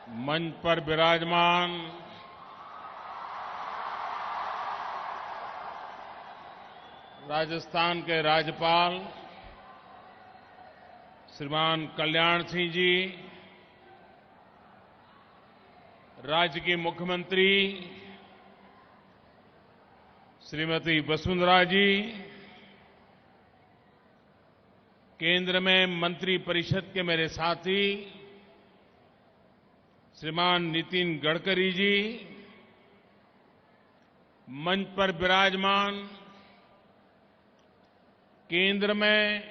मंच पर विराजमान राजस्थान के राज्यपाल श्रीमान कल्याण सिंह जी, राज्य की मुख्यमंत्री श्रीमती वसुंधरा जी, केंद्र में मंत्री परिषद के मेरे साथी श्रीमान नितिन गडकरी जी, मंच पर विराजमान केंद्र में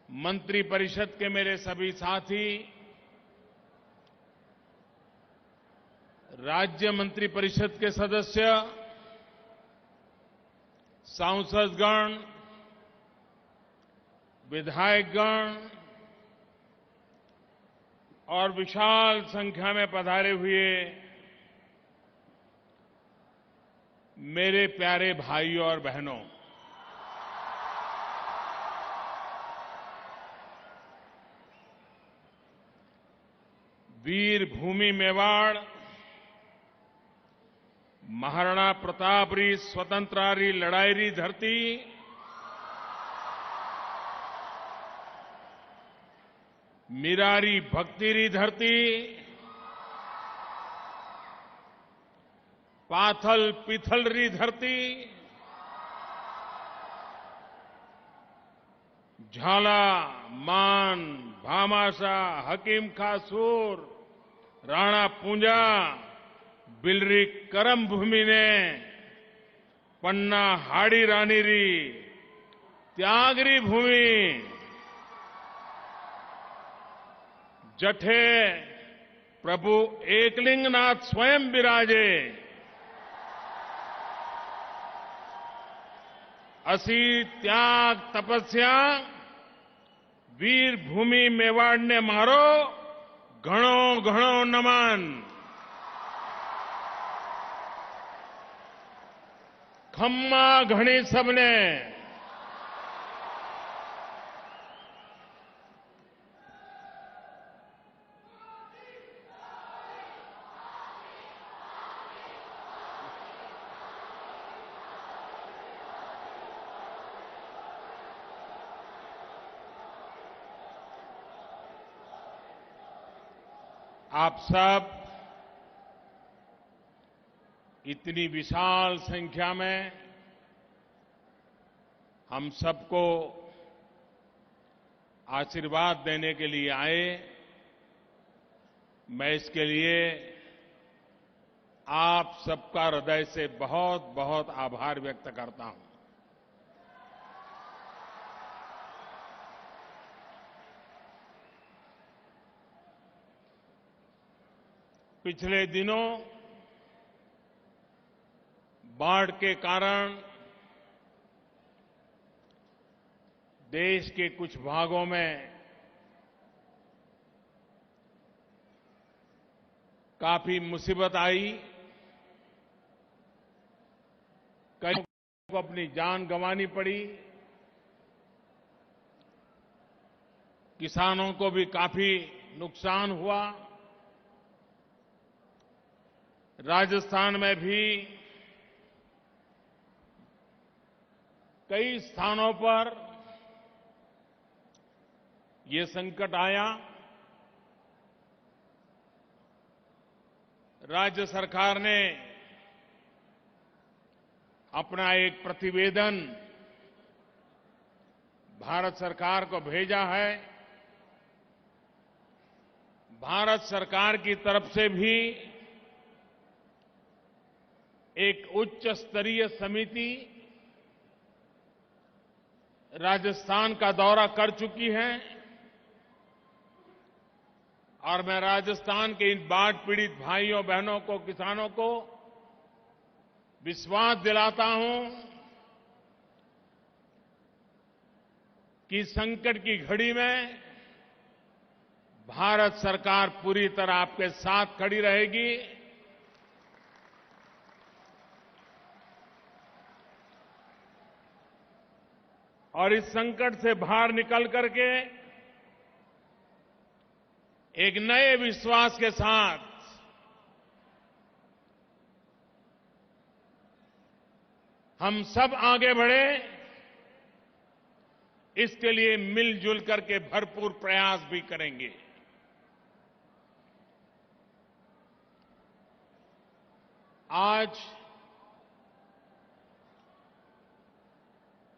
मंत्री परिषद के मेरे सभी साथी, राज्य मंत्री परिषद के सदस्य, सांसदगण, विधायकगण और विशाल संख्या में पधारे हुए मेरे प्यारे भाइयों और बहनों, वीर भूमि मेवाड़ महाराणा प्रताप री स्वतंत्रा री लड़ाई री धरती, मीरारी भक्ति री धरती, पाथल पिथल री धरती, झाला मान भामाशाह हकीम खां सूर राणा पूंजा बिलरी करम भूमि ने पन्ना हाड़ी रानी री त्यागरी भूमि जठे प्रभु एकलिंगनाथ स्वयं विराजे, असी त्याग तपस्या वीर भूमि मेवाड़ ने मारो घणो घणो नमन। खम्मा घणी सबने। आप सब इतनी विशाल संख्या में हम सबको आशीर्वाद देने के लिए आए, मैं इसके लिए आप सबका हृदय से बहुत बहुत आभार व्यक्त करता हूं। पिछले दिनों बाढ़ के कारण देश के कुछ भागों में काफी मुसीबत आई, कई को अपनी जान गंवानी पड़ी, किसानों को भी काफी नुकसान हुआ। राजस्थान में भी कई स्थानों पर ये संकट आया। राज्य सरकार ने अपना एक प्रतिवेदन भारत सरकार को भेजा है। भारत सरकार की तरफ से भी एक उच्च स्तरीय समिति राजस्थान का दौरा कर चुकी है और मैं राजस्थान के इन बाढ़ पीड़ित भाइयों बहनों को, किसानों को विश्वास दिलाता हूं कि संकट की घड़ी में भारत सरकार पूरी तरह आपके साथ खड़ी रहेगी। और इस संकट से बाहर निकल करके एक नए विश्वास के साथ हम सब आगे बढ़े, इसके लिए मिलजुल करके भरपूर प्रयास भी करेंगे। आज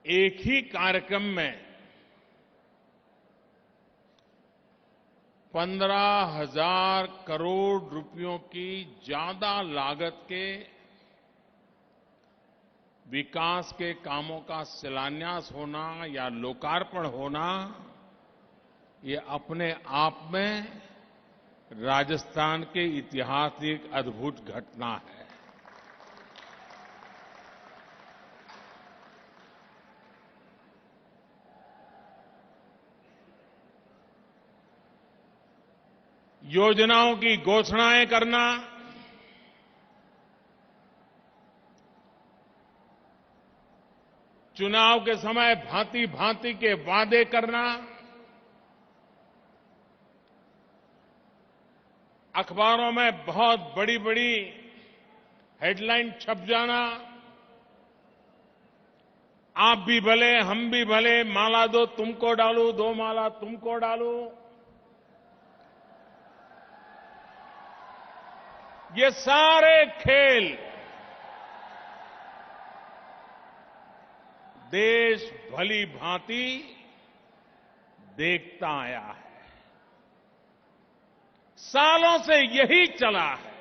एक ही कार्यक्रम में 15,000 करोड़ रुपयों की ज्यादा लागत के विकास के कामों का शिलान्यास होना या लोकार्पण होना, ये अपने आप में राजस्थान के इतिहास की एक अद्भुत घटना है। योजनाओं की घोषणाएं करना, चुनाव के समय भांति भांति के वादे करना, अखबारों में बहुत बड़ी बड़ी हेडलाइन छप जाना, आप भी भले हम भी भले, माला दो तुमको डालूं, दो माला तुमको डालूं, ये सारे खेल देश भली भांति देखता आया है। सालों से यही चला है।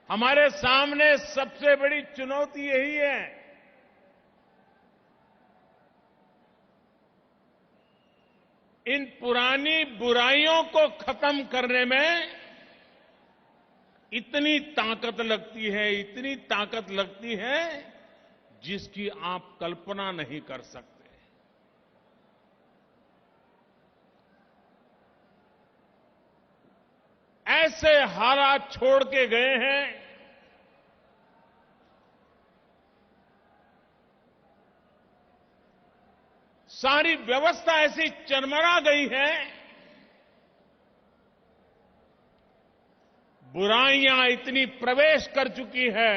हमारे सामने सबसे बड़ी चुनौती यही है। इन पुरानी बुराइयों को खत्म करने में इतनी ताकत लगती है, इतनी ताकत लगती है, जिसकी आप कल्पना नहीं कर सकते। ऐसे हालात छोड़ के गए हैं, सारी व्यवस्था ऐसी चरमरा गई है, बुराइयां इतनी प्रवेश कर चुकी है,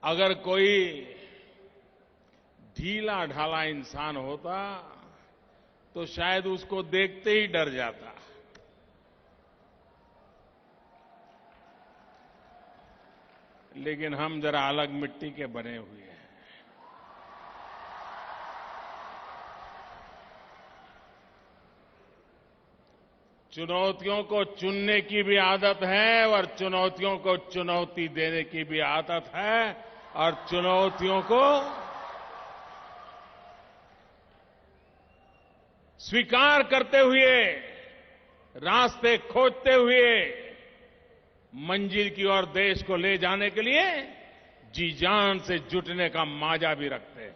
अगर कोई ढीला ढाला इंसान होता तो शायद उसको देखते ही डर जाता। लेकिन हम जरा अलग मिट्टी के बने हुए हैं। चुनौतियों को चुनने की भी आदत है और चुनौतियों को चुनौती देने की भी आदत है, और चुनौतियों को स्वीकार करते हुए, रास्ते खोजते हुए मंजिल की ओर देश को ले जाने के लिए जी जान से जुटने का माजा भी रखते हैं।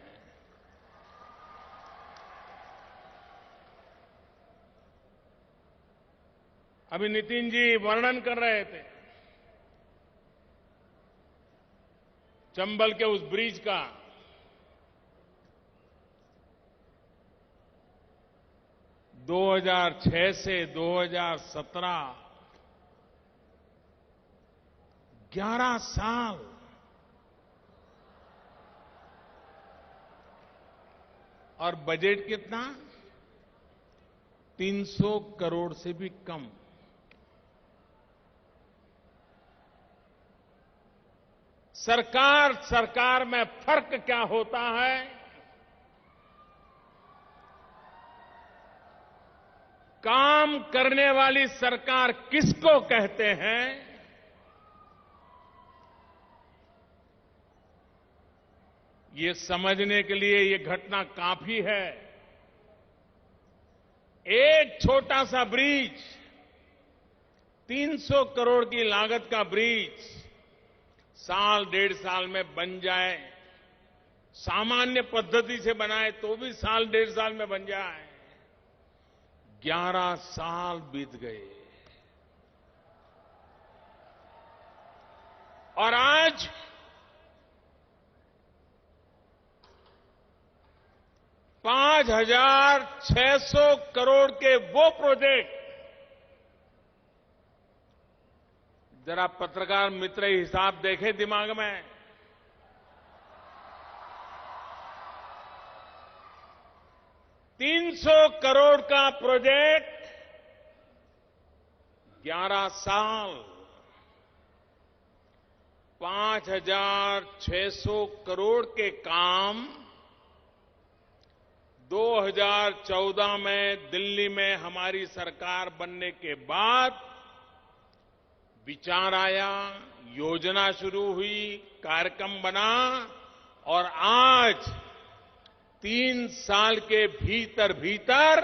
अभी नितिन जी वर्णन कर रहे थे चंबल के उस ब्रिज का। दो 2006 से 2017 11 साल और बजट कितना? 300 करोड़ से भी कम। सरकार में फर्क क्या होता है? काम करने वाली सरकार किसको कहते हैं? ये समझने के लिए ये घटना काफी है। एक छोटा सा ब्रिज, 300 करोड़ की लागत का ब्रिज साल डेढ़ साल में बन जाए, सामान्य पद्धति से बनाए तो भी साल डेढ़ साल में बन जाए। 11 साल बीत गए। और आज $5,600 करोड़ के वो प्रोजेक्ट, जरा पत्रकार मित्र हिसाब देखें दिमाग में, 300 करोड़ का प्रोजेक्ट 11 साल, 5,600 करोड़ के काम 2014 में दिल्ली में हमारी सरकार बनने के बाद विचार आया, योजना शुरू हुई, कार्यक्रम बना और आज 3 साल के भीतर भीतर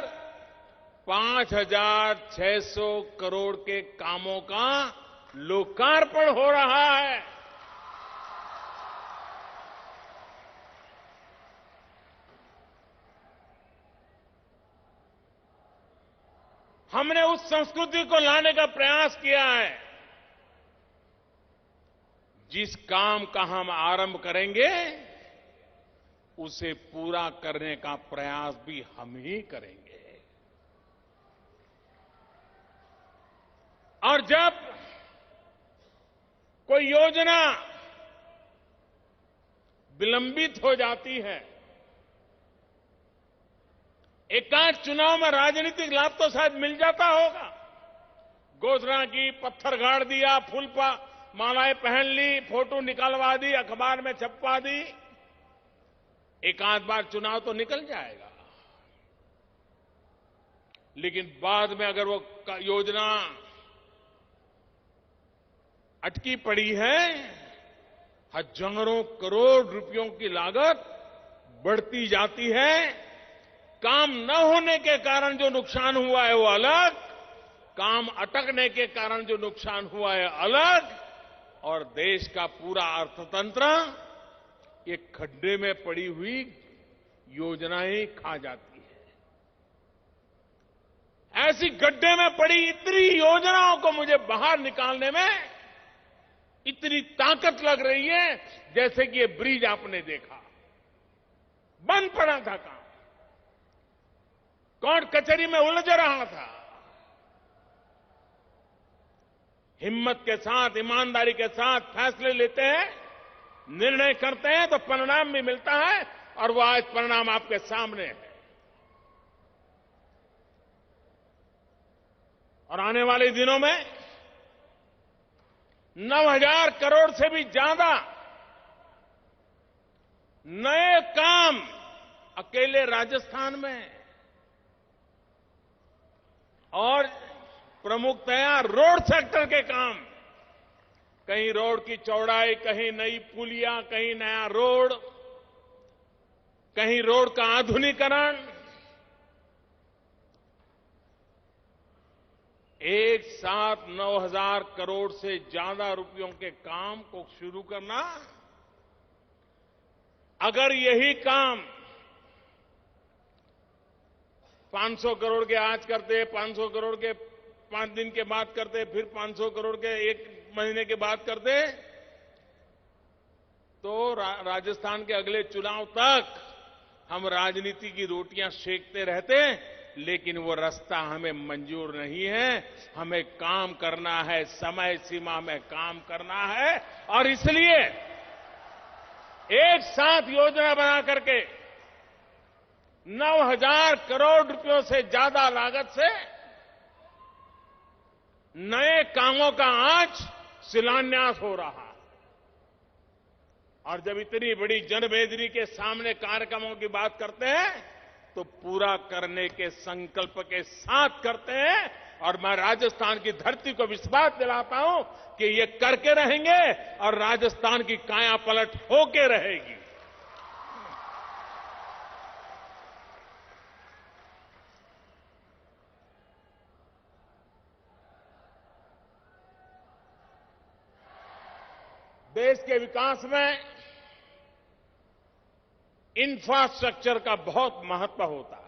5,600 करोड़ के कामों का लोकार्पण हो रहा है। हमने उस संस्कृति को लाने का प्रयास किया है। जिस काम का हम आरंभ करेंगे उसे पूरा करने का प्रयास भी हम ही करेंगे। और जब कोई योजना विलंबित हो जाती है, एकाध चुनाव में राजनीतिक लाभ तो शायद मिल जाता होगा, घोषणा की, पत्थर गाड़ दिया, फूल मालाएं पहन ली, फोटो निकलवा दी, अखबार में छपवा दी, एक आध बार चुनाव तो निकल जाएगा। लेकिन बाद में अगर वो योजना अटकी पड़ी है, हजारों करोड़ रुपयों की लागत बढ़ती जाती है, काम न होने के कारण जो नुकसान हुआ है वो अलग, काम अटकने के कारण जो नुकसान हुआ है अलग, और देश का पूरा अर्थतंत्र एक खड्डे में पड़ी हुई योजनाएं खा जाती है। ऐसी गड्ढे में पड़ी इतनी योजनाओं को मुझे बाहर निकालने में इतनी ताकत लग रही है, जैसे कि ये ब्रिज आपने देखा, बंद पड़ा था काम, कोर्ट कचहरी में उलझ रहा था। हिम्मत के साथ, ईमानदारी के साथ फैसले लेते हैं, निर्णय करते हैं तो परिणाम भी मिलता है, और वो आज परिणाम आपके सामने है। और आने वाले दिनों में 9,000 करोड़ से भी ज्यादा नए काम अकेले राजस्थान में, और प्रमुखतया रोड सेक्टर के काम, कहीं रोड की चौड़ाई, कहीं नई पुलिया, कहीं नया रोड, कहीं रोड का आधुनिकीकरण, एक साथ 9,000 करोड़ से ज्यादा रुपयों के काम को शुरू करना। अगर यही काम 500 करोड़ के आज करते, 500 करोड़ के 5 दिन के बाद करते, फिर 500 करोड़ के 1 महीने के बाद करते, तो राजस्थान के अगले चुनाव तक हम राजनीति की रोटियां सेकते रहते, लेकिन वो रास्ता हमें मंजूर नहीं है। हमें काम करना है, समय सीमा में काम करना है, और इसलिए एक साथ योजना बना करके 9,000 करोड़ रुपयों से ज्यादा लागत से नए कामों का आज शिलान्यास हो रहा है। और जब इतनी बड़ी जनमेदनी के सामने कार्यक्रमों की बात करते हैं तो पूरा करने के संकल्प के साथ करते हैं, और मैं राजस्थान की धरती को विश्वास दिलाता हूं कि ये करके रहेंगे और राजस्थान की काया पलट होके रहेगी। देश के विकास में इंफ्रास्ट्रक्चर का बहुत महत्व होता है।